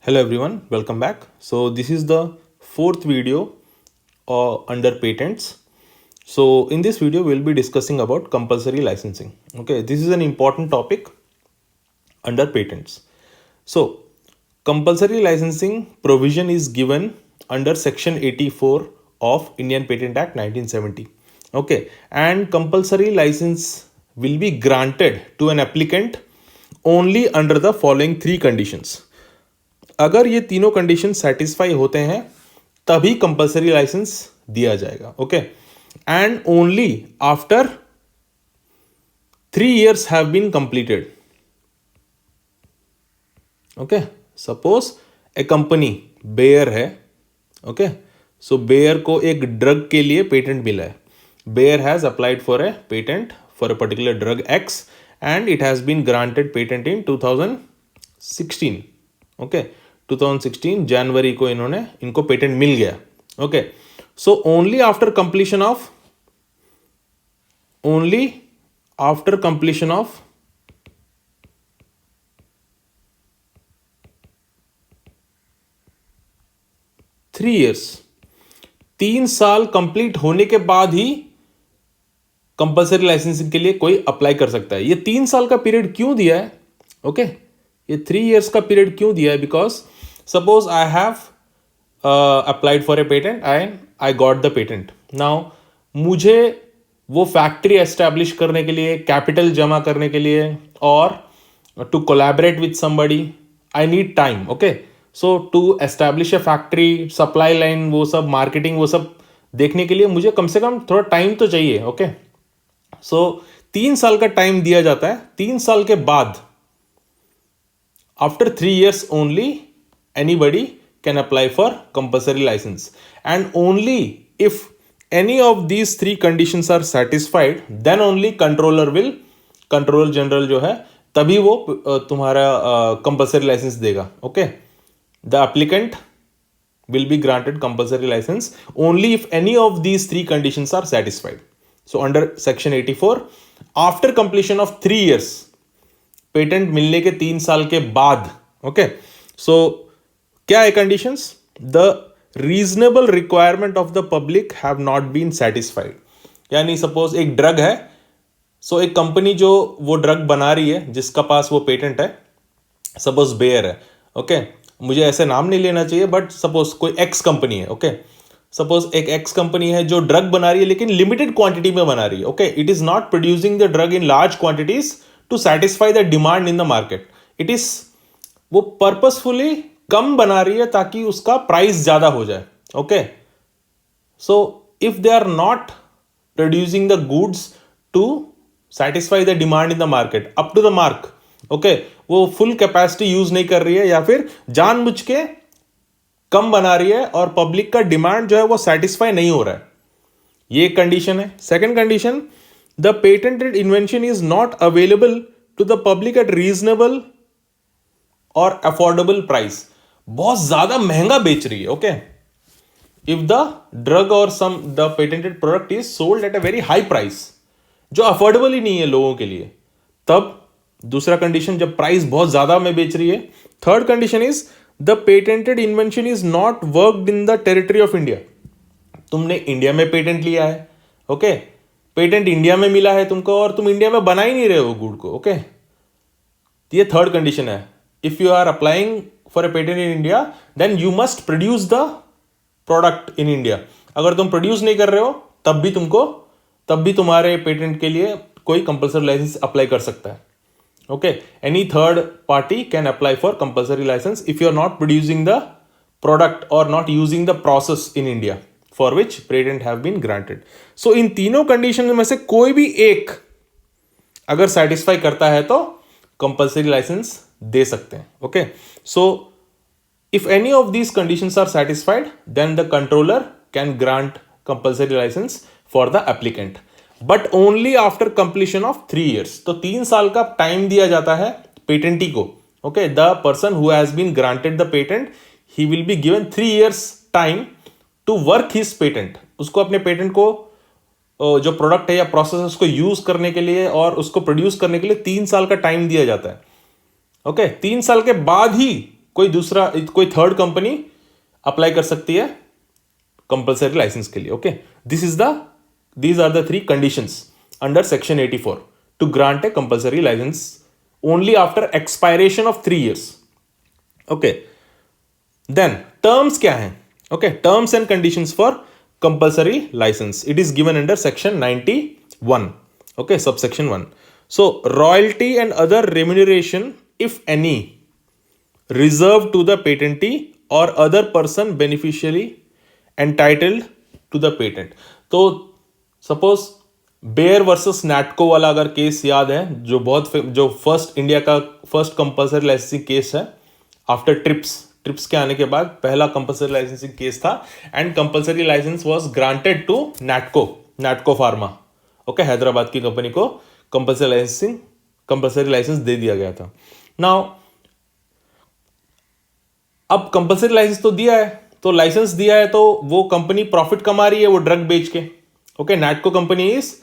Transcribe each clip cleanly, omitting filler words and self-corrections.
Hello everyone, welcome back. So this is the fourth video under patents. So in this video we'll be discussing about compulsory licensing. Okay, this is an important topic under patents. So compulsory licensing provision is given under section 84 of Indian Patent Act 1970. Okay, and compulsory license will be granted to an applicant only under the following three conditions. अगर ये तीनों condition satisfy होते हैं तभी compulsory licence दिया जाएगा. Okay, and only after 3 years have been completed. Okay, suppose a company Bayer है. Okay, so Bayer को एक ड्रग के लिए पेटेंट मिला है. Bayer has applied for a patent for a particular drug X and it has been granted patent in 2016. Okay, 2016 जनवरी को इनको पेटेंट मिल गया. Okay, so only after completion of 3 years, 3 साल कंप्लीट होने के बाद ही कंपल्सरी लाइसेंसिंग के लिए कोई अप्लाई कर सकता है. ये 3 साल का पीरियड क्यों दिया है? ओके, ये 3 years का पीरियड क्यों दिया है? Because suppose I have applied for a patent and I got the patent. Now मुझे वो फैक्ट्री एस्टैब्लिश करने के लिए, कैपिटल जमा करने के लिए और to collaborate with somebody I need time. Okay, so to establish a factory, supply line, वो सब मार्केटिंग, वो सब देखने के लिए मुझे कम से कम थोड़ा टाइम तो चाहिए. ओके, सो 3 साल का टाइम दिया जाता है. 3 साल के बाद after 3 years only anybody can apply for compulsory license, and only if any of these 3 conditions are satisfied then only controller general जो है तभी वो तुम्हारा compulsory license देगा. Okay, the applicant will be granted compulsory license only if any of these 3 conditions are satisfied. So under section 84, after completion of 3 years, patent मिलने के 3 साल के बाद. ओके, सो क्या है conditions? The reasonable requirement of the public have not been satisfied. यानी suppose एक drug है, सो एक कंपनी जो वो ड्रग बना रही है, जिसका पास वो पेटेंट है, सपोज बेयर है. ओके, मुझे ऐसे नाम नहीं लेना चाहिए, बट सपोज कोई एक्स कंपनी है. ओके, सपोज एक एक्स कंपनी है जो ड्रग बना रही है लेकिन लिमिटेड क्वांटिटी में बना रही है. Okay, it is not producing the drug in large quantities to satisfy the demand in the market. It is वो पर्पसफुली कम बना रही है ताकि उसका प्राइस ज्यादा हो जाए. Okay, so if they are not producing the goods to satisfy the demand in the market up to the mark, okay, वो फुल कैपेसिटी यूज नहीं कर रही है या फिर जानबूझ के कम बना रही है और पब्लिक का डिमांड जो है वो सेटिस्फाई नहीं हो रहा है, ये कंडीशन है. Second condition, the patented invention is not available to the public at reasonable or affordable price. बहुत ज्यादा महंगा बेच रही है. Okay, if the drug or the patented product is sold at a very high price, जो affordable ही नहीं है लोगों के लिए, तब दूसरा कंडीशन, जब प्राइस बहुत ज्यादा में बेच रही है. Third condition is the patented invention is not worked in the territory of India. तुमने इंडिया में पेटेंट लिया है. ओके, पेटेंट इंडिया में मिला है तुमको और तुम इंडिया में बना ही नहीं रहे हो गुड को. ओके, ये थर्ड कंडीशन है. If you are applying for a patent in India then you must produce the product in India. अगर तुम प्रोड्यूस नहीं कर रहे हो तब भी तुम्हारे पेटेंट के लिए कोई कंपल्सरी लाइसेंस अप्लाई कर सकता है. Okay, any third party can apply for compulsory licence if you are not producing the product और not using the process in India for which patent have been granted. So इन तीनों condition में से कोई भी एक अगर सेटिस्फाई करता है तो कंपल्सरी लाइसेंस दे सकते हैं. Okay, so if any of these conditions are satisfied then the controller can grant compulsory licence for the applicant, but only after completion of 3 years. तो 3 साल का टाइम दिया जाता है पेटेंटी को. Okay, the person who has been granted the patent, he will be given 3 years time to work his patent. उसको अपने patent को जो प्रोडक्ट है या प्रोसेस है उसको यूज करने के लिए और उसको प्रोड्यूस करने के लिए 3 साल का टाइम दिया जाता है. ओके, 3 साल के बाद ही कोई थर्ड कंपनी अप्लाई कर सकती है कंपल्सरी लाइसेंस के लिए. Okay, these are the three conditions under section 84 to grant a compulsory license only after expiration of 3 years. Okay, then terms क्या हैं? Okay, terms and conditions for compulsory license, it is given under section 91. Okay, subsection 1. So royalty and other remuneration, if any, reserved to the patentee or other person beneficially entitled to the patent. तो suppose Bayer versus Natco वाला अगर case याद है, जो India का first compulsory licensing case है after TRIPS के आने के बाद पहला कंपल्सरी लाइसेंसिंग केस था. And compulsory licence was granted to Natco pharma. Okay, Hyderabad की कंपनी को कंपल्सरी लाइसेंस दे दिया गया था. नाउ अब कंपल्सरी लाइसेंस तो दिया है, तो लाइसेंस दिया है तो वो कंपनी प्रॉफिट कमा रही है वो ड्रग बेच के. Okay, Natco company is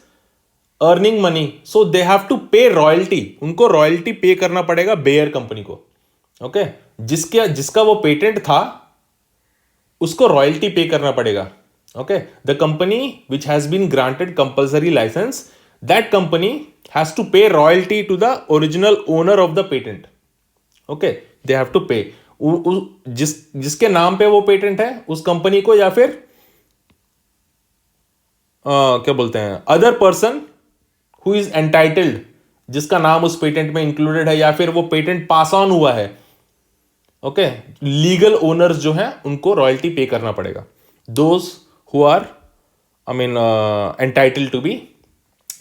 earning money, so they have to pay royalty. उनको रॉयल्टी पे करना पड़ेगा बेयर कंपनी को. ओके, जिसका वो पेटेंट था उसको रॉयल्टी पे करना पड़ेगा. Okay, the company which has been granted compulsory licence, that company has to pay royalty to the original owner of the patent. Okay, they have to pay. जिसके नाम पे वो पेटेंट है उस कंपनी को, या फिर क्या बोलते हैं, other person who is entitled, जिसका नाम उस पेटेंट में इंक्लूडेड है, या फिर वो पेटेंट पास ऑन हुआ है. ओके, लीगल ओनर्स जो हैं उनको रॉयल्टी पे करना पड़ेगा. Those who are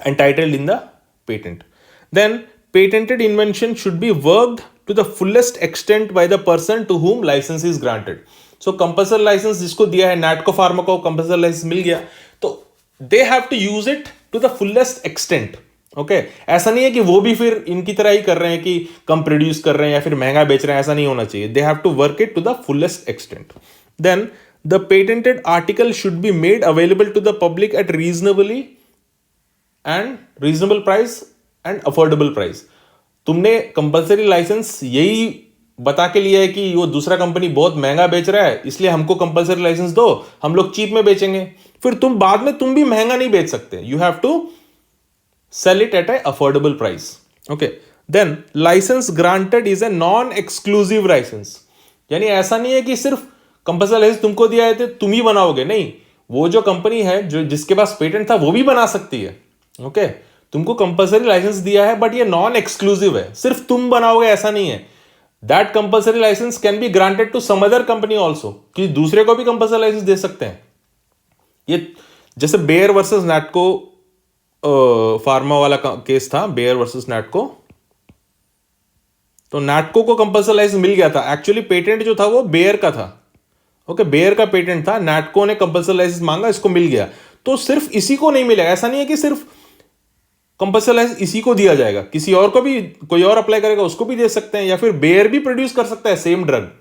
entitled in the patent. Then patented invention should be worked to the fullest extent by the person to whom license is granted. So compulsory license जिसको दिया है, Natco pharma को compulsory license मिल गया, तो they have to use it to the fullest extent. Okay, ऐसा नहीं है कि वो भी फिर इनकी तरह ही कर रहे हैं कि कम प्रोड्यूस कर रहे हैं या फिर महंगा बेच रहे हैं. ऐसा नहीं होना चाहिए. They have to work it to the fullest extent. Then the patented article should be made available to the public at reasonable price and affordable price. तुमने कंपल्सरी लाइसेंस यही बता के लिया है कि वो दूसरा कंपनी बहुत महंगा बेच रहा है, इसलिए हमको कंपल्सरी लाइसेंस दो, हम लोग चीप में बेचेंगे. फिर बाद में तुम भी महंगा नहीं बेच सकते. You have to sell it at a affordable price. Okay, then license granted is a non-exclusive license. यानी ऐसा नहीं है कि सिर्फ कंपल्सरी लाइसेंस तुमको दिया है तो तुम ही बनाओगे. नहीं, वो जो कंपनी है जो जिसके पास पेटेंट था वो भी बना सकती है. ओके, तुमको कंपल्सरी लाइसेंस दिया है बट ये नॉन एक्सक्लूसिव है, सिर्फ तुम बनाओगे ऐसा नहीं है. That compulsory licence can be granted to some other company also, कि दूसरे को भी कंपल्सरी लाइसेंस दे सकते हैं. ये जैसे बेयर वर्सेस नैटको फार्मा वाला केस था, बेयर वर्सेस नैटको. तो नैटको को कंपल्सरी लाइसेंस मिल गया था. एक्चुअली पेटेंट जो था वो बेयर का था. ओके, बेयर का पेटेंट था, नैटको ने कंपल्सरी लाइसेंस मांगा, इसको मिल गया. तो सिर्फ इसी को नहीं मिलेगा. ऐसा नहीं है कि सिर्फ कंपल्सरी लाइसेंस इसी को दिया जाएगा, किसी और को भी, कोई और अप्लाई करेगा उसको भी दे सकते हैं, या फिर बेयर भी प्रोड्यूस कर सकता है सेम ड्रग.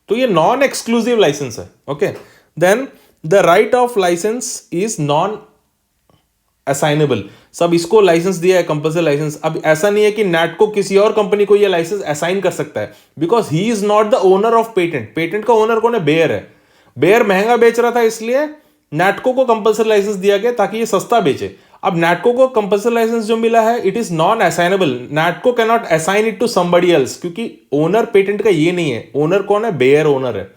तो ये नॉन एक्सक्लूसिव लाइसेंस है. Okay, then the right of licence is non assignable. सब इसको लाइसेंस दिया है कंपल्सरी लाइसेंस. अब ऐसा नहीं है कि नैटको किसी और कंपनी को ये लाइसेंस असाइन कर सकता है, because he is not the owner of patent. Patent का ओनर कौन है? बेयर है. बेयर महंगा बेच रहा था इसलिए नैटको को कंपल्सरी लाइसेंस दिया गया ताकि ये सस्ता बेचे. अब नैटको को कंपल्सरी लाइसेंस जो मिला है, it is non assignable. Natco can not assign it to somebody else, क्योंकि ओनर पेटेंट का ये नहीं है. ओनर कौन है? बेयर ओनर है.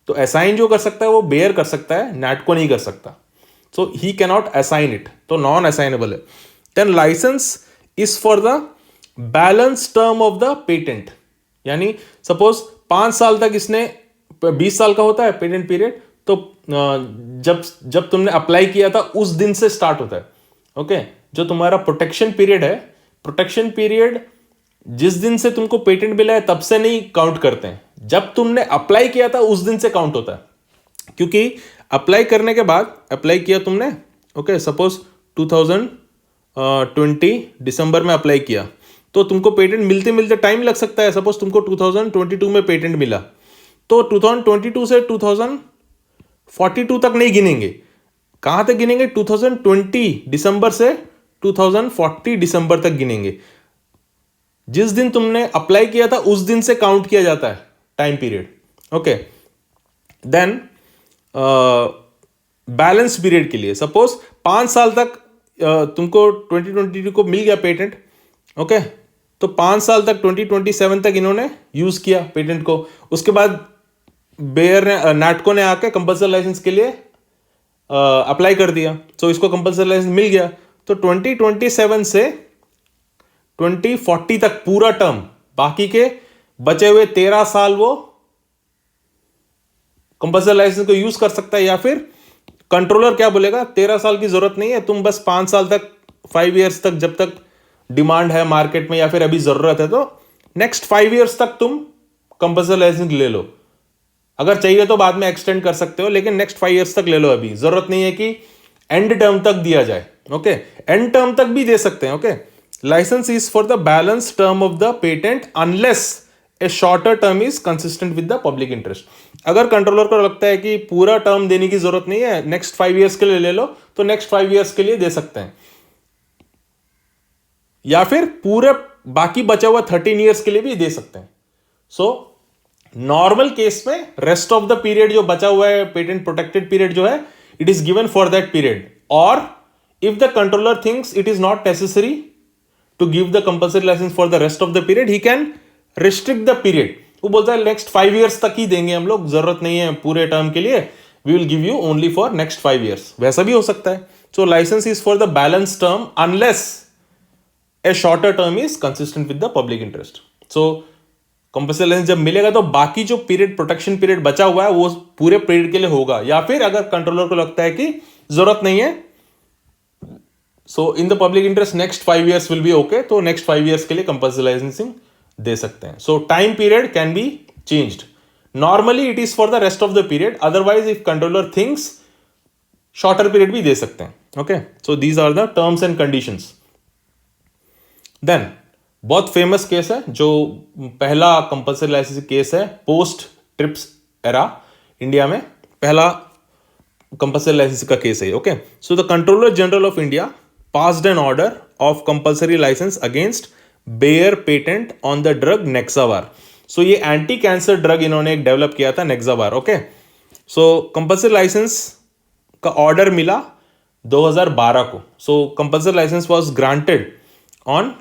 तो असाइन जो कर सकता है वो बेयर कर सकता है, नैटको नहीं कर सकता. So he cannot assign it. तो non assignable है. Then license is for the balance term of the patent. यानी suppose 5 साल तक इसने, 20 साल का होता है पेटेंट पीरियड, तो जब तुमने अप्लाई किया था उस दिन से स्टार्ट होता है. ओके, जो तुम्हारा प्रोटेक्शन पीरियड है, प्रोटेक्शन पीरियड जिस दिन से तुमको पेटेंट मिला है तब से नहीं काउंट करते हैं, जब तुमने अप्लाई किया था उस दिन से काउंट होता है. क्योंकि अप्लाई करने के बाद, अप्लाई किया तुमने, ओके, सपोज 2020 दिसंबर में अप्लाई किया, तो तुमको पेटेंट मिलते मिलते टाइम लग सकता है. सपोज तुमको 2022 में पेटेंट मिला, तो 2022 से 2042 तक नहीं गिनेंगे. कहां तक गिनेंगे? 2020 दिसंबर से 2040 दिसंबर तक गिनेंगे. जिस दिन तुमने अप्लाई किया था उस दिन से काउंट किया जाता है. Time period. Okay, then balance period के लिए सपोज 5 साल तक तुमको 2022 को मिल गया पेटेंट. ओके, तो 5 साल तक 2027 तक इन्होंने यूज किया पेटेंट को. उसके बाद बेयर ने नाटको ने आके कंपल्सरी लाइसेंस के लिए अप्लाई कर दिया. सो इसको कंपल्सरी लाइसेंस मिल गया. तो 2027 से 2040 तक पूरा टर्म, बाकी के बचे हुए 13 साल वो कंपल्सरी लाइसेंस को यूज कर सकता है. या फिर कंट्रोलर क्या बोलेगा, 13 साल की जरूरत नहीं है, तुम बस 5 साल तक, 5 ईयर्स तक, जब तक डिमांड है मार्केट में या फिर अभी जरूरत है, तो नेक्स्ट 5 ईयर्स तक तुम कंपल्सरी लाइसेंस ले लो. अगर चाहिए तो बाद में एक्सटेंड कर सकते हो, लेकिन नेक्स्ट 5 ईयर्स तक ले लो. अभी जरूरत नहीं है कि एंड टर्म तक दिया जाए. ओके, एंड टर्म तक भी दे सकते हैं. Okay, licence is for the balance term of the patent unless a shorter term is consistent with the public interest. अगर कंट्रोलर को लगता है कि पूरा टर्म देने की जरूरत नहीं है, नेक्स्ट 5 ईयर्स के लिए ले लो, तो नेक्स्ट 5 ईयर्स के लिए दे सकते हैं. या फिर पूरे बाकी बचा हुआ 13 ईयर्स के लिए भी दे सकते हैं. सो नॉर्मल केस में रेस्ट ऑफ द पीरियड जो बचा हुआ है, पेटेंट प्रोटेक्टेड पीरियड जो है, it is given for that period. और if the controller thinks it is not necessary to give the compulsory licence for the rest of the period, he can restrict the period. वो बोलता है next 5 years तक ही देंगे हम लोग, जरूरत नहीं है पूरे टर्म के लिए, we will give you only for next 5 years. वैसा भी हो सकता है. So licence is for the balance term unless a shorter term is consistent with the public interest. So compulsory licence जब मिलेगा तो बाकी जो पीरियड, प्रोटेक्शन पीरियड बचा हुआ है, वो पूरे पीरियड के लिए होगा. या फिर अगर कंट्रोलर को लगता है कि जरूरत नहीं है, so in the public interest next 5 years will be okay, तो नेक्स्ट 5 ईयर्स के लिए कंपल्सरी लाइसेंसिंग दे सकते हैं. So time period can be changed. Normally it is for the rest of the period, otherwise if controller thinks shorter period भी दे सकते हैं. Okay, so these are the terms and conditions. Then बहुत famous case है, जो पहला compulsory licensing case है post trips era, India में पहला कंपल्सरी लाइसेंसिंग का केस है. Okay, so the controller general of India passed an order of compulsory license against Bayer patent on the drug Nexavar. So ये anti cancer drug इन्होंने एक develop किया था, Nexavar. Okay, so compulsory licence का order मिला 2012 को. So compulsory licence was granted on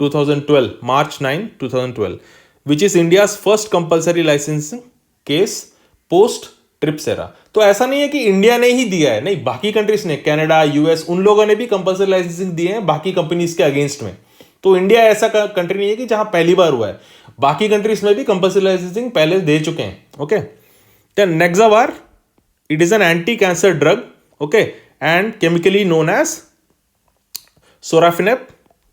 2012, March 9, 2012, which is India's first compulsory licensing case post trips era. तो ऐसा नहीं है कि इंडिया ने ही दिया है, नहीं, बाकी कंट्रीज ने, कनाडा, यूएस, उन लोगों ने भी कंपल्सरी लाइसेंसिंग दिए हैं बाकी कंपनीज के अगेंस्ट में. तो इंडिया ऐसा कंट्री नहीं है कि जहां पहली बार हुआ है, बाकी कंट्रीज में भी कंपल्सरी लाइसेंसिंग पहले दे चुके हैं. Okay, then Nexavar, it is an anti cancer drug. Okay, and chemically known as sorafenib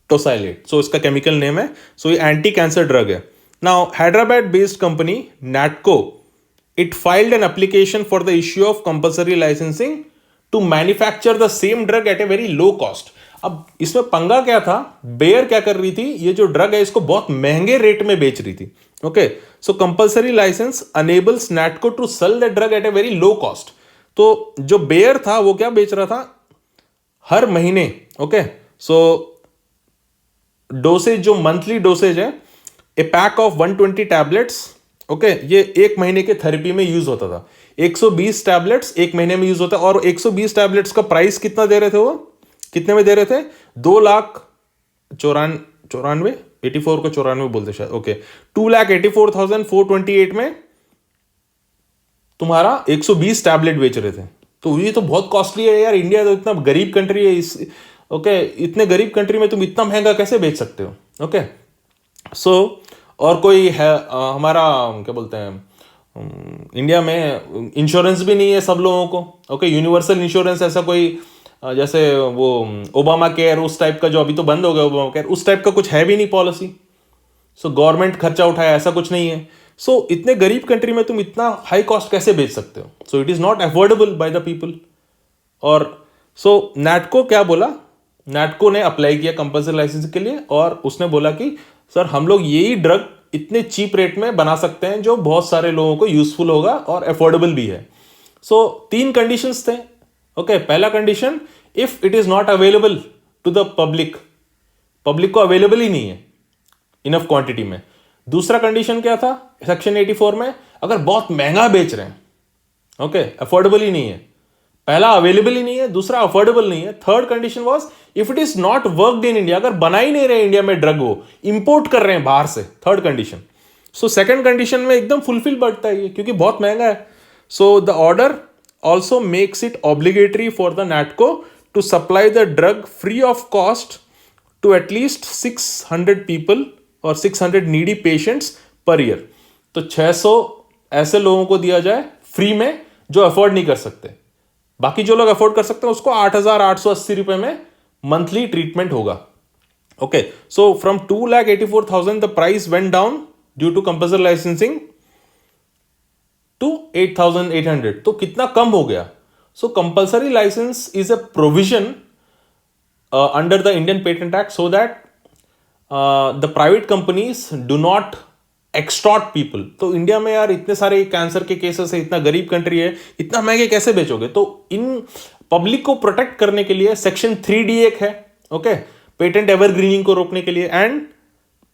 tosylate. So इसका केमिकल नेम है. सो ये एंटी कैंसर ड्रग है. Now Hyderabad based company Natco, it filed an application for the issue of compulsory licensing to manufacture the same drug at a very low cost. अब इसमें पंगा क्या था, bear क्या कर रही थी, ये जो ड्रग है इसको बहुत महंगे रेट में बेच रही थी. Okay, so compulsory licence enables Natco to sell the drug at a very low cost. तो जो बेयर था वो क्या बेच रहा था हर महीने. ओके, सो डोसेज, जो मंथली डोसेज है, ए पैक ऑफ 120 टैबलेट्स. ओके, ये एक महीने के थेरेपी में यूज होता था. 120 टैबलेट्स एक महीने में यूज होता है. और 120 टैबलेट्स का प्राइस कितना दे रहे थे, वो कितने में दे रहे थे, 2,94,94, 84 को 94 बोलते शायद. ओके, 2,84,428 में तुम्हारा 120 टैबलेट बेच रहे थे. तो ये तो बहुत कॉस्टली है यार. इंडिया तो इतना गरीब कंट्री है, इस इतने गरीब कंट्री में तुम इतना महंगा कैसे बेच सकते हो. ओके, सो और कोई है हमारा क्या बोलते हैं, इंडिया में इंश्योरेंस भी नहीं है सब लोगों को. ओके, यूनिवर्सल इंश्योरेंस ऐसा कोई, जैसे वो ओबामा केयर उस टाइप का, जो अभी तो बंद हो गया ओबामा केयर, उस टाइप का कुछ है भी नहीं पॉलिसी. सो गवर्नमेंट खर्चा उठाया, ऐसा कुछ नहीं है. सो इतने गरीब कंट्री में तुम इतना हाई कॉस्ट कैसे बेच सकते हो. So it is not affordable by the people. और सो नैटको क्या बोला, नैटको ने अप्लाई किया कंपल्सरी लाइसेंस के लिए, और उसने बोला कि सर हम लोग यही ड्रग इतने चीप रेट में बना सकते हैं जो बहुत सारे लोगों को यूजफुल होगा और अफोर्डेबल भी है. सो 3 कंडीशंस थे. ओके, पहला condition, if it is not available to the public, public को अवेलेबल ही नहीं है इनफ क्वांटिटी में, दूसरा कंडीशन क्या था सेक्शन 84 में, अगर बहुत महंगा बेच रहे हैं, ओके, अफोर्डेबल ही नहीं है, पहला अवेलेबल ही नहीं है, दूसरा अफोर्डेबल नहीं है, third condition was if it is not worked in India, अगर बना ही नहीं रहे इंडिया में ड्रग, वो इंपोर्ट कर रहे हैं बाहर से, third condition. So second condition में एकदम फुलफिल बढ़ता है ये, क्योंकि बहुत महंगा है। So the order also makes it obligatory for the NATCO to supply the drug free of cost to at least 600 people और 600 नीडी पेशेंट्स पर ईयर। तो 600 ऐसे लोगों को दिया जाए फ्री में जो अफोर्ड नहीं कर सकते, बाकी जो लोग अफोर्ड कर सकते हैं उसको 8,880 रुपए में मंथली ट्रीटमेंट होगा। Okay, so from 2,84,000 the price went down due to compulsory licensing to 8,800। तो कितना कम हो गया? So compulsory licence is a provision under the Indian patent act so that the private companies do not extort people. तो India में यार इतने सारे कैंसर के केसेस है, इतना गरीब कंट्री है, इतना महंगे कैसे बेचोगे? तो इन पब्लिक को प्रोटेक्ट करने के लिए सेक्शन 3D एक है, ओके, पेटेंट एवरग्रीनिंग को रोकने के लिए, and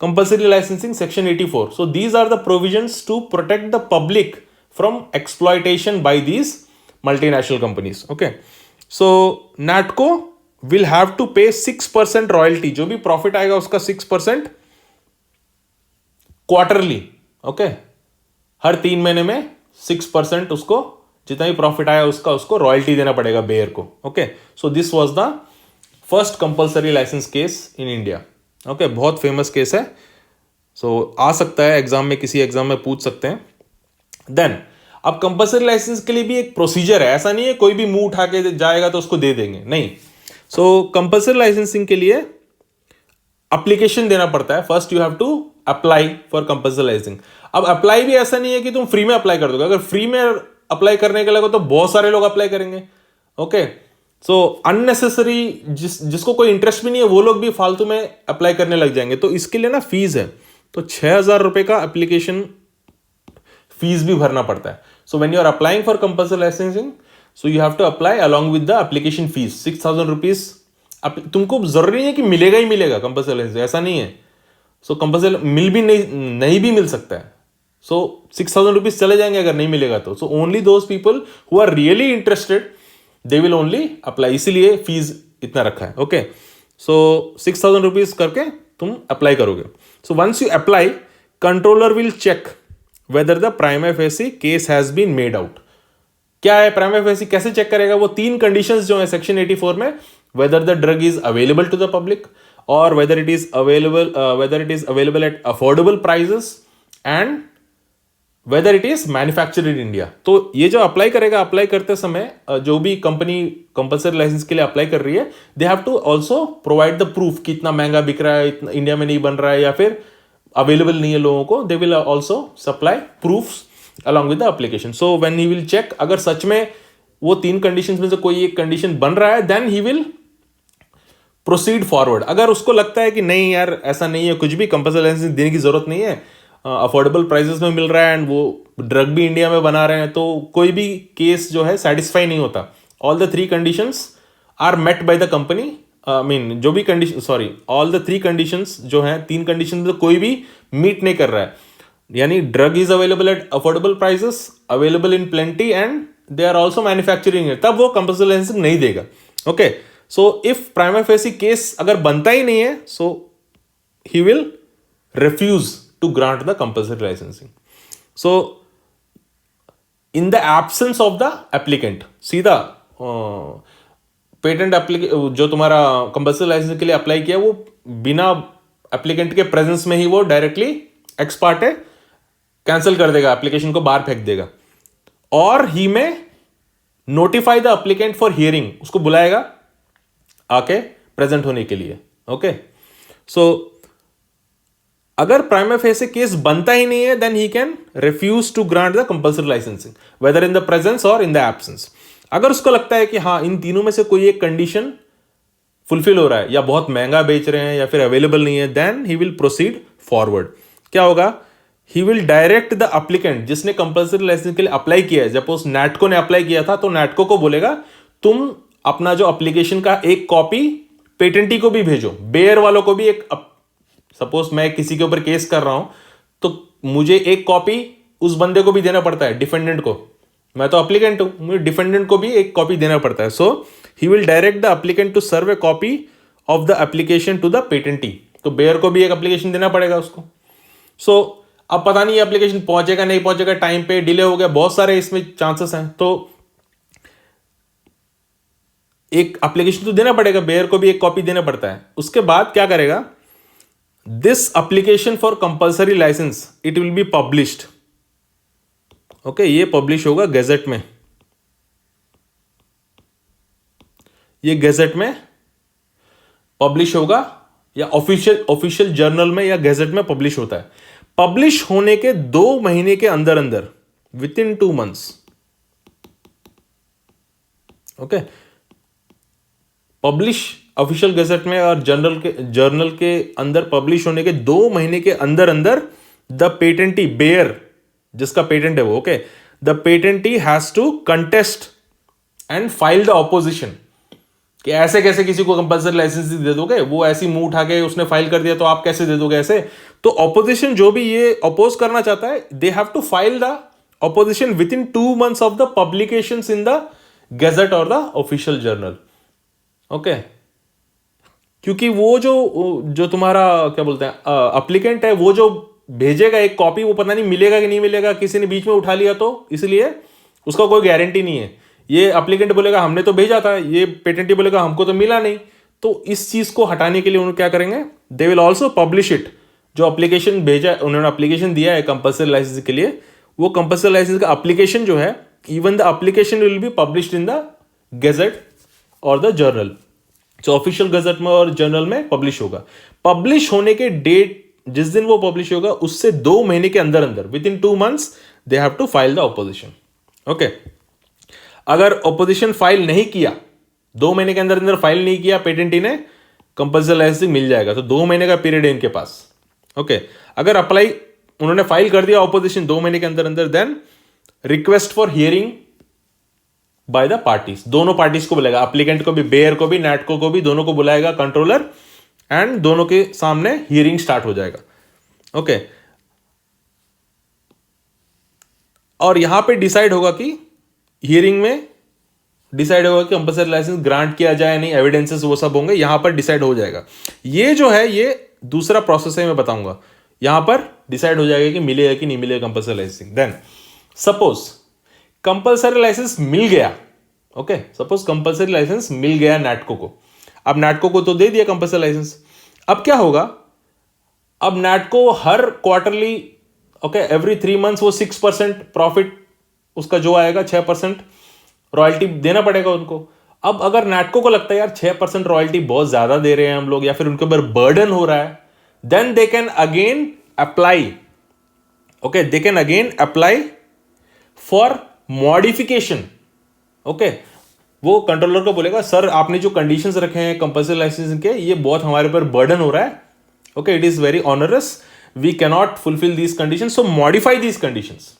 compulsory licensing section 84। So these are the provisions to protect the public from exploitation by these multinational companies. Okay, so NATCO will have to pay 6% royalty, जो भी profit आएगा उसका 6% quarterly. Okay, हर 3 महीने में 6% उसको, जितना भी प्रॉफिट आया उसका, उसको रॉयल्टी देना पड़ेगा बेयर को। Okay, so this was the first compulsory licence case in India. Okay, बहुत फेमस केस है, सो आ सकता है एग्जाम में, किसी एग्जाम में पूछ सकते हैं। देन अब कंपल्सरी लाइसेंस के लिए भी एक प्रोसीजर है, ऐसा नहीं है कोई भी मुंह उठा के जाएगा तो उसको दे देंगे, नहीं। सो कंपल्सरी लाइसेंसिंग के लिए एप्लीकेशन देना पड़ता है। First you have to apply for compulsory licensing. अब अप्लाई भी ऐसा नहीं है कि तुम फ्री में अप्लाई कर दोगे, अगर फ्री में अप्लाई करने के लगे तो बहुत सारे लोग अप्लाई करेंगे। ओके, सो अननेसेसरी जिसको कोई इंटरेस्ट भी नहीं है वो लोग भी फालतू में अप्लाई करने लग जाएंगे। तो इसके लिए ना फीस है, तो 6,000 रुपए का एप्लीकेशन फीस भी भरना पड़ता है। So when you are applying for compulsory licensing, so you have to apply along with the application fees 6,000 rupees. तुमको जरूरी नहीं है कि मिलेगा ही मिलेगा कंपल्सरी लाइसेंस, ऐसा नहीं है। सो कंपल्सरी मिल भी नहीं भी मिल सकता है। सो 6,000 रुपीज चले जाएंगे अगर नहीं मिलेगा तो। So only those people who are really interested they will only apply, इसीलिए फीस इतना रखा है। ओके, सो 6,000 रुपीज करके तुम अप्लाई करोगे। So once you apply, controller will check whether the prima facie case has been made out. क्या है prima facie, कैसे चेक करेगा? वो 3 कंडीशंस जो है सेक्शन 84 में, whether the drug is available to the public or whether it is available at affordable prices and whether it is manufactured in India। तो ये जो अप्लाई करेगा, अप्लाई करते समय जो भी कंपनी कंपल्सरी लाइसेंस के लिए अप्लाई कर रही है, they have to also provide the proof कि इतना महंगा बिक रहा है, इतना इंडिया में नहीं बन रहा है या फिर अवेलेबल नहीं है लोगों को। They will also supply proofs along with the application. So when he will check, अगर सच में वो 3 कंडीशंस में से कोई एक कंडीशन बन रहा है, then he will proceed forward. अगर उसको लगता है कि नहीं यार ऐसा नहीं है, कुछ भी कंपल्सरी लाइसेंस देने की जरूरत नहीं है, अफोर्डेबल प्राइसेस में मिल रहा है एंड वो ड्रग भी इंडिया में बना रहे हैं, तो कोई भी केस जो है सेटिस्फाई नहीं होता। All the 3 conditions are met by the company, जो भी condition, sorry, all the 3 conditions जो हैं, 3 कंडीशन में तो कोई भी मीट नहीं कर रहा है, यानी drug is available at affordable prices, available in plenty and they are also manufacturing it, तब वो कंपल्सरी लाइसेंस नहीं देगा। Okay, so if prima facie case अगर बनता ही नहीं है, so he will refuse to grant the compulsory licensing. So in the absence of the applicant, सीधा पेटेंट जो तुम्हारा कंपल्सरी लाइसेंस के लिए अप्लाई किया, वो बिना एप्लीकेंट के प्रेजेंस में ही वो डायरेक्टली एक्स पार्टे कैंसिल कर देगा, एप्लीकेशन को बाहर फेंक देगा। और ही में notify the applicant for hearing, उसको बुलाएगा आके प्रेजेंट होने के लिए। ओके, सो अगर प्राइमा फेसी केस बनता ही नहीं है, then he can refuse to grant the compulsory licensing whether in the presence और इन द एब्सेंस। अगर उसको लगता है कि हाँ इन तीनों में से कोई एक कंडीशन फुलफिल हो रहा है, या बहुत महंगा बेच रहे हैं या फिर अवेलेबल नहीं है, then he will proceed forward. क्या होगा? He will direct the applicant जिसने कंपल्सरी लाइसेंस के लिए अप्लाई किया है, सपोज NATCO ने अप्लाई किया था, तो NATCO को बोलेगा तुम अपना जो एप्लीकेशन का एक कॉपी पेटेंटी को भी भेजो, बेयर वालों को भी एक, सपोज मैं किसी के ऊपर केस कर रहा हूं मुझे एक कॉपी उस बंदे को भी देना पड़ता है, डिफेंडेंट को। मैं तो अप्लीकेंट हूं, मुझे डिफेंडेंट को भी एक कॉपी देना पड़ता है। So he will direct the applicant to serve a copy of the application to the patentee. तो बेयर को भी एक एप्लीकेशन देना पड़ेगा उसको। सो अब पता नहीं एप्लीकेशन पहुंचेगा नहीं पहुंचेगा, टाइम पे डिले हो गया, बहुत सारे इसमें चांसेस हैं। तो एक एप्लीकेशन तो देना पड़ेगा, बेयर को भी एक कॉपी देना पड़ता है। उसके बाद क्या करेगा, this application for compulsory licence it will be published. Okay, ये पब्लिश होगा गैजेट में, ये गैजेट में पब्लिश होगा या ऑफिशियल जर्नल में या गैजेट में पब्लिश होता है। पब्लिश होने के 2 महीने के अंदर अंदर, within 2 months, okay, publish official gazette में और जर्नल के अंदर पब्लिश होने के 2 महीने के अंदर अंदर द पेटेंटी, बेयर जिसका पेटेंट है वो, okay, the patentee has to contest and file the opposition. कि ऐसे कैसे किसी को कंपल्सरी लाइसेंस दे दोगे, वो ऐसी मुंह उठा के उसने फाइल कर दिया तो आप कैसे दे दोगे ऐसे। तो ऑपोजिशन जो भी ये अपोज करना चाहता है, they have to file the opposition within 2 months of the publication in the gazette और द ऑफिशियल जर्नल। ओके, क्योंकि वो जो तुम्हारा क्या बोलते हैं अप्लीकेंट है, वो जो भेजेगा एक कॉपी, वो पता नहीं मिलेगा कि नहीं मिलेगा, किसी ने बीच में उठा लिया तो, इसलिए उसका कोई गारंटी नहीं है। ये एप्लीकेंट बोलेगा हमने तो भेजा था, ये पेटेंटी बोलेगा हमको तो मिला नहीं। तो इस चीज को हटाने के लिए उन्होंने क्या करेंगे, दे विल ऑल्सो पब्लिश इट। जो एप्लीकेशन भेजा, उन्होंने एप्लीकेशन दिया है कंपल्सरी लाइसेंस के लिए, वो कंपल्सरी लाइसेंस का एप्लीकेशन जो है, even the application will be published in the gazette और द जर्नल। जो ऑफिशियल गैजेट में और जर्नल में पब्लिश होगा। पब्लिश होने के डेट जिस दिन वो पब्लिश होगा उससे 2 महीने के अंदर अंदर, within 2 months, they have to file the opposition. Okay, अगर ऑपोजिशन फाइल नहीं किया, 2 महीने के अंदर अंदर फाइल नहीं किया पेटेंटी ने, कंपल्सरी लाइसेंसिंग मिल जाएगा। तो 2 महीने का पीरियड है इनके पास। ओके, अगर अप्लाई उन्होंने फाइल कर दिया ऑपोजिशन 2 महीने के अंदर अंदर, then request for hearing by the parties, दोनों पार्टीज को बुलाएगा, एप्लीकेंट को भी, बेयर को भी, नैटको को भी, दोनों को बुलाएगा कंट्रोलर, एंड दोनों के सामने हियरिंग स्टार्ट हो जाएगा। ओके, और यहां पे डिसाइड होगा कि हियरिंग में डिसाइड होगा कि कंपल्सरी लाइसेंस ग्रांट किया जाए नहीं, एविडेंसेस वो सब होंगे, यहां पर डिसाइड हो जाएगा। ये जो है ये दूसरा प्रोसेस है, मैं बताऊंगा। यहां पर डिसाइड हो जाएगा कि मिलेगा कि नहीं मिलेगा compulsory licensing. Then suppose compulsory licence मिल गया, ओके, सपोज कंपल्सरी लाइसेंस मिल गया नैटको को। अब नैटको को तो दे दिया कंपल्सरी लाइसेंस, अब क्या होगा, अब नैटको हर क्वार्टरली, ओके, एवरी 3 months वो 6% प्रॉफिट उसका जो आएगा 6% रॉयल्टी देना पड़ेगा उनको। अब अगर नैटको को लगता है यार 6% रॉयल्टी बहुत ज्यादा दे रहे हैं हम लोग, या फिर उनके ऊपर बर्डन हो रहा है, then they can again apply, okay, they can again apply for modification. Okay, वो कंट्रोलर को बोलेगा सर आपने जो कंडीशंस रखे हैं कंपल्सरी लाइसेंसिंग के, ये बहुत हमारे ऊपर बर्डन हो रहा है, okay, it is very onerous, we can not fulfill these conditions, so modify these conditions.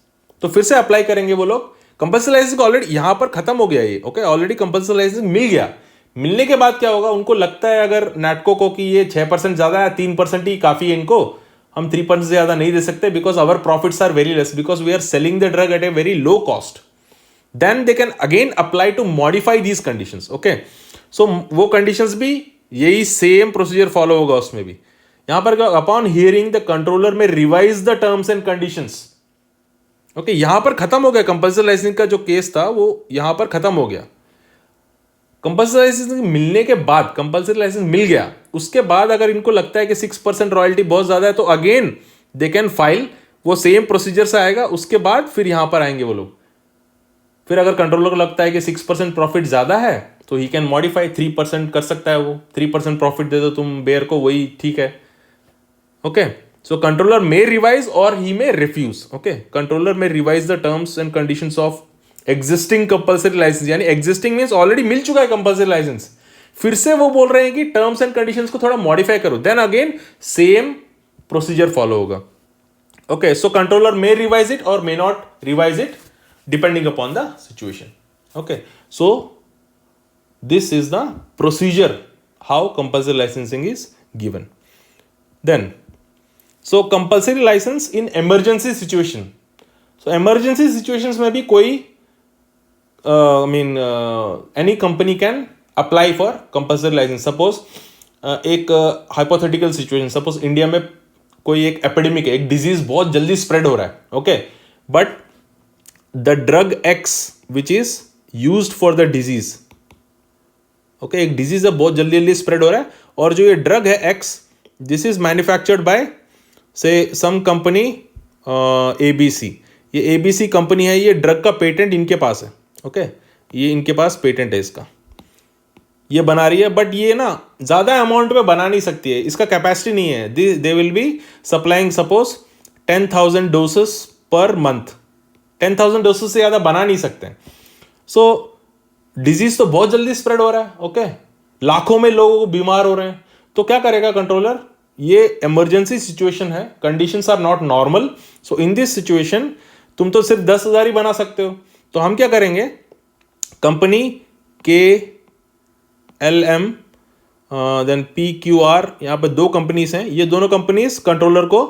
तो फिर से अप्लाई करेंगे वो लोग। कंपल्सरी लाइसेंस ऑलरेडी यहां पर खत्म हो गया ये, ओके, ऑलरेडी कंपल्सरी लाइसेंस मिल गया। मिलने के बाद क्या होगा, उनको लगता है अगर नैटको को कि ये 6% ज्यादा है, 3% ही काफी है इनको, हम 3% से ज्यादा नहीं दे सकते, because our profits are very less, because we are selling the drug at a very low cost, then they can again apply to modify these conditions. Okay, so वो कंडीशंस भी यही सेम प्रोसीजर फॉलो होगा उसमें भी। यहां पर upon hearing the controller में revise the terms and conditions. Okay, यहां पर खत्म हो गया कंपल्सरी लाइसेंसिंग का जो केस था, वो यहां पर खत्म हो गया। कंपल्सरी लाइसेंसिंग मिलने के बाद, कंपल्सरी लाइसेंस मिल गया, उसके बाद अगर इनको लगता है कि 6% रॉयल्टी बहुत ज्यादा है, तो अगेन दे कैन फाइल, वो सेम प्रोसीजर से आएगा। उसके बाद फिर यहां पर आएंगे वो लोग। फिर अगर कंट्रोलर को लगता है कि 6% प्रॉफिट ज्यादा है, तो ही कैन मॉडिफाई, 3% कर सकता है वो, 3% प्रॉफिट दे दो तुम बेयर को, वही ठीक है। Okay, so controller may revise or he may refuse. Okay, controller may revise the terms and conditions of existing compulsory license, यानी existing means already मिल चुका है compulsory license, फिर से वो बोल रहे हैं कि terms and conditions को थोड़ा modify करो, then again same procedure follow होगा। Okay, so controller may revise it or may not revise it depending upon the situation. Okay, so this is the procedure how compulsory licensing is given. Then so compulsory licence in emergency situation. So emergency situations में भी कोई any company can apply for compulsory license. Suppose एक hypothetical situation, suppose India में कोई एक epidemic है, एक disease बहुत जल्दी स्प्रेड हो रहा है, okay, but the drug x which is used for the disease, okay, एक डिजीज है बहुत जल्दी जल्दी स्प्रेड हो रहा है, और जो ये ड्रग है x, this is manufactured by से सम कंपनी ABC. ये ABC कंपनी है, ये ड्रग का पेटेंट इनके पास है, ओके, ये इनके पास पेटेंट है इसका, ये बना रही है, बट ये ना ज़्यादा अमाउंट में बना नहीं सकती है, इसका कैपेसिटी नहीं है. They will be supplying suppose 10,000 doses per month. 10,000 doses से ज़्यादा बना नहीं सकते. सो डिजीज तो बहुत जल्दी स्प्रेड हो रहा है, ओके, लाखों में लोग बीमार हो रहे हैं, तो क्या करेगा कंट्रोलर? ये इमरजेंसी सिचुएशन है, conditions are not normal, so in this situation तुम तो सिर्फ 10,000 ही बना सकते हो. तो हम क्या करेंगे, कंपनी KLM देन PQR, यहाँ पे दो कंपनीज हैं, ये दोनों कंपनीज कंट्रोलर को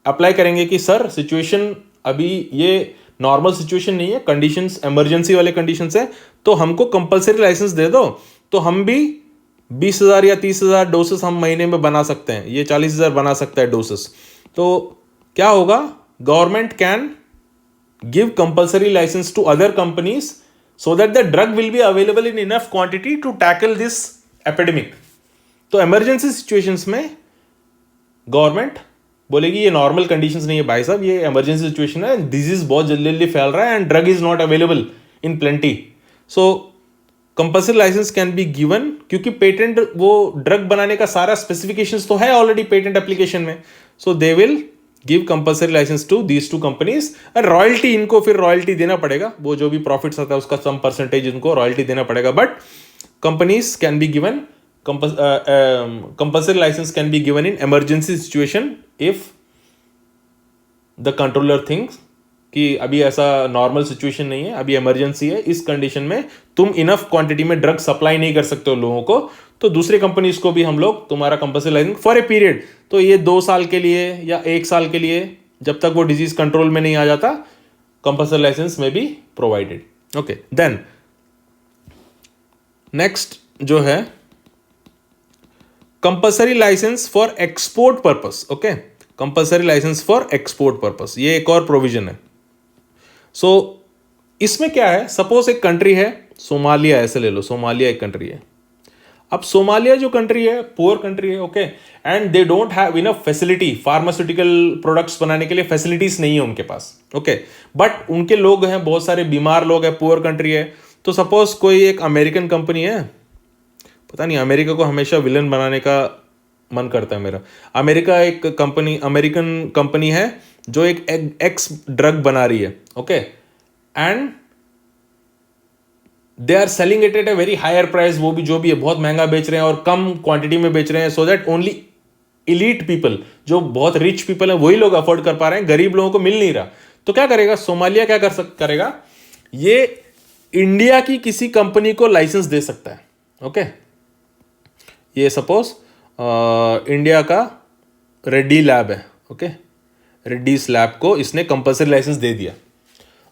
अप्लाई करेंगे कि सर सिचुएशन अभी ये नॉर्मल सिचुएशन नहीं है, कंडीशंस इमरजेंसी वाले कंडीशंस है, तो हमको कंपलसरी लाइसेंस दे दो, तो हम भी 20,000 या 30,000 डोसेस हम महीने में बना सकते हैं, ये 40,000 बना सकता है डोसेस. तो क्या होगा, government can give compulsory license to other companies so that the drug will be available in enough quantity to tackle this epidemic. तो emergency situations में गवर्नमेंट बोलेगी ये नॉर्मल कंडीशंस नहीं है भाई साहब, ये इमरजेंसी सिचुएशन है, डिजीज बहुत जल्दी जल्दी फैल रहा है and drug is not available in plenty. So compulsory licence can be given, क्योंकि पेटेंट वो ड्रग बनाने का सारा स्पेसिफिकेशंस तो है ऑलरेडी पेटेंट एप्लीकेशन में. So they will give compulsory licence to these two companies, और रॉयल्टी इनको फिर रॉयल्टी देना पड़ेगा, वो जो भी प्रॉफिट्स आता है उसका सम परसेंटेज इनको रॉयल्टी देना पड़ेगा. But companies can be given compulsory licence can be given in emergency situation if the controller thinks कि अभी ऐसा नॉर्मल सिचुएशन नहीं है, अभी इमरजेंसी है, इस कंडीशन में तुम इनफ क्वांटिटी में ड्रग सप्लाई नहीं कर सकते हो लोगों को, तो दूसरे कंपनीज को भी हम लोग तुम्हारा compulsory licence for a period, तो ये 2 साल के लिए या 1 साल के लिए, जब तक वो डिजीज कंट्रोल में नहीं आ जाता, कंपल्सरी लाइसेंस में भी प्रोवाइडेड. ओके, देन नेक्स्ट जो है compulsory licence for export purpose. Okay, compulsory licence for export purpose, ये एक और प्रोविजन है. सो इसमें क्या है, सपोज एक कंट्री है सोमालिया, ऐसे ले लो, सोमालिया एक कंट्री है. अब सोमालिया जो कंट्री है पुअर कंट्री है, okay, and they don't have enough facility, pharmaceutical products बनाने के लिए फैसिलिटीज नहीं है उनके पास, ओके, बट उनके लोग हैं, बहुत सारे बीमार लोग हैं, पुअर कंट्री है. तो सपोज कोई एक अमेरिकन कंपनी है, पता नहीं अमेरिका को हमेशा विलन बनाने का मन करता है मेरा. अमेरिका एक कंपनी, अमेरिकन कंपनी है जो एक एक्स ड्रग बना रही है, okay, and they are selling it at a very higher price, वो भी जो भी है बहुत महंगा बेच रहे हैं और कम क्वांटिटी में बेच रहे हैं, so that only elite people, जो बहुत रिच पीपल है वही लोग अफोर्ड कर पा रहे हैं, गरीब लोगों को मिल नहीं रहा. तो क्या करेगा सोमालिया, क्या करेगा, ये इंडिया की किसी कंपनी को लाइसेंस दे सकता है, ओके. ये सपोज इंडिया का रेड्डी लैब है, ओके, रेड्डीज लैब को इसने कंपल्सरी लाइसेंस दे दिया,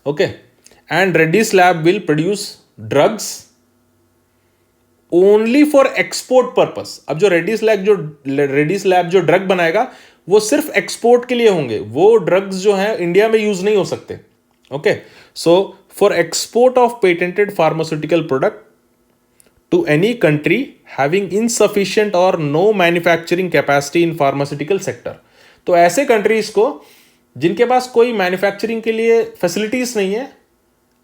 okay, and Reddy's lab will produce drugs only for export purpose. अब जो रेड्डीज लैब जो ड्रग बनाएगा वो सिर्फ एक्सपोर्ट के लिए होंगे, वो ड्रग्स जो है इंडिया में यूज नहीं हो सकते, okay. So for export of patented pharmaceutical product to any country having insufficient or no manufacturing capacity in pharmaceutical sector. तो ऐसे कंट्रीज को जिनके पास कोई मैन्युफैक्चरिंग के लिए फैसिलिटीज नहीं है,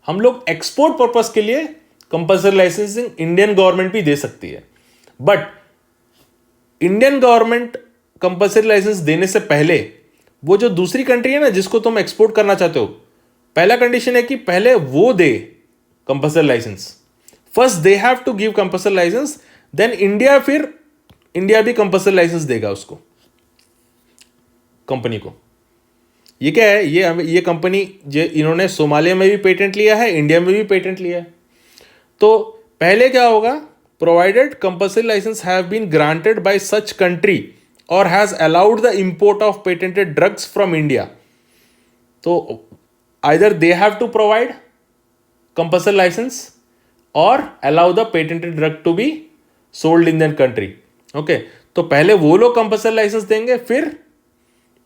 हम लोग एक्सपोर्ट पर्पस के लिए कंपल्सरी लाइसेंसिंग इंडियन गवर्नमेंट भी दे सकती है. But Indian government compulsory licence देने से पहले वो जो दूसरी कंट्री है ना जिसको तुम एक्सपोर्ट करना चाहते हो, पहला कंडीशन है कि पहले वो दे compulsory licence. First they have to give compulsory licence, then India भी कंपल्सरी लाइसेंस देगा उसको, कंपनी को. ये क्या है, ये कंपनी इन्होंने सोमालिया में भी पेटेंट लिया है, इंडिया में भी पेटेंट लिया है. तो पहले क्या होगा, provided compulsory licence have been granted by such country or has allowed the import of patented drugs from India. So either they have to provide compulsory license or allow the patented drug to be sold in their country. Okay, तो पहले वो लोग compulsory licence देंगे, फिर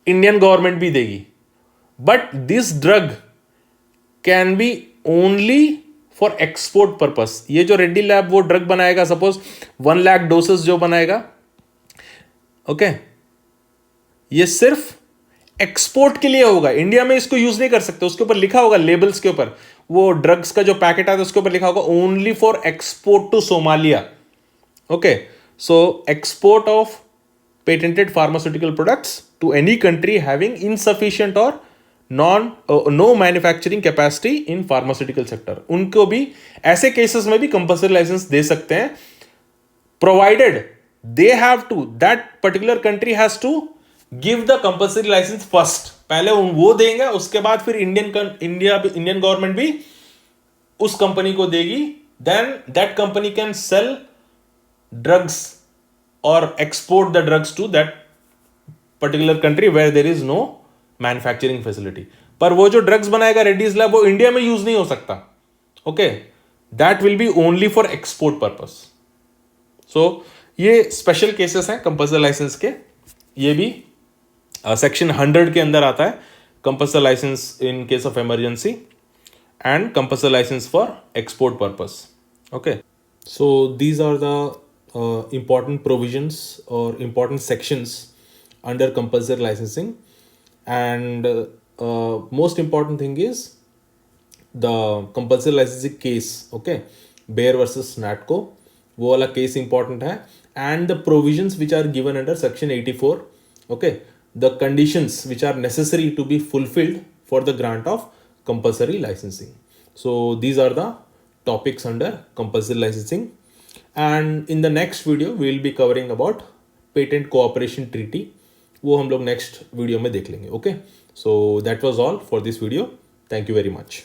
Indian government भी देगी. But this drug can be only for export purpose. ये जो रेड्डी लैब वो ड्रग बनाएगा, सपोज 1 लाख डोसेस जो बनाएगा, ओके, ये सिर्फ एक्सपोर्ट के लिए होगा. इंडिया में इसको यूज नहीं कर सकते. उसके ऊपर लिखा होगा लेबल्स के ऊपर, वो ड्रग्स का जो पैकेट आता है उसके ऊपर लिखा होगा only for export to Somalia. Okay, so export of patented pharmaceutical products to any country having insufficient or no manufacturing capacity in pharmaceutical sector. उनको भी ऐसे केसेस में भी कंपल्सरी लाइसेंस दे सकते हैं, provided they have to, that particular country has to give the compulsory license first. पहले वो देंगे, उसके बाद फिर इंडियन गवर्नमेंट भी उस कंपनी को देगी. then that company can sell drugs or export the drugs to that particular country where there is no manufacturing facility. पर वो जो ड्रग्स बनाएगा रेड्डीज लैब, वो इंडिया में यूज नहीं हो सकता. Okay, that will be only for export purpose. So ये स्पेशल केसेस हैं कंपल्सरी लाइसेंस के. ये भी सेक्शन 100 के अंदर आता है, compulsory licence in case of emergency and compulsory licence for export purpose. Okay, so these are the important provisions or important sections under compulsory licensing. And most important thing is the compulsory licensing case. Okay, Bayer versus Natco, वो वाला case important है. And the provisions which are given under section 84. Okay, the conditions which are necessary to be fulfilled for the grant of compulsory licensing. So these are the topics under compulsory licensing. And in the next video we will be covering about patent cooperation treaty. वो हम लोग next video में देख लेंगे. Okay, so that was all for this video. Thank you very much.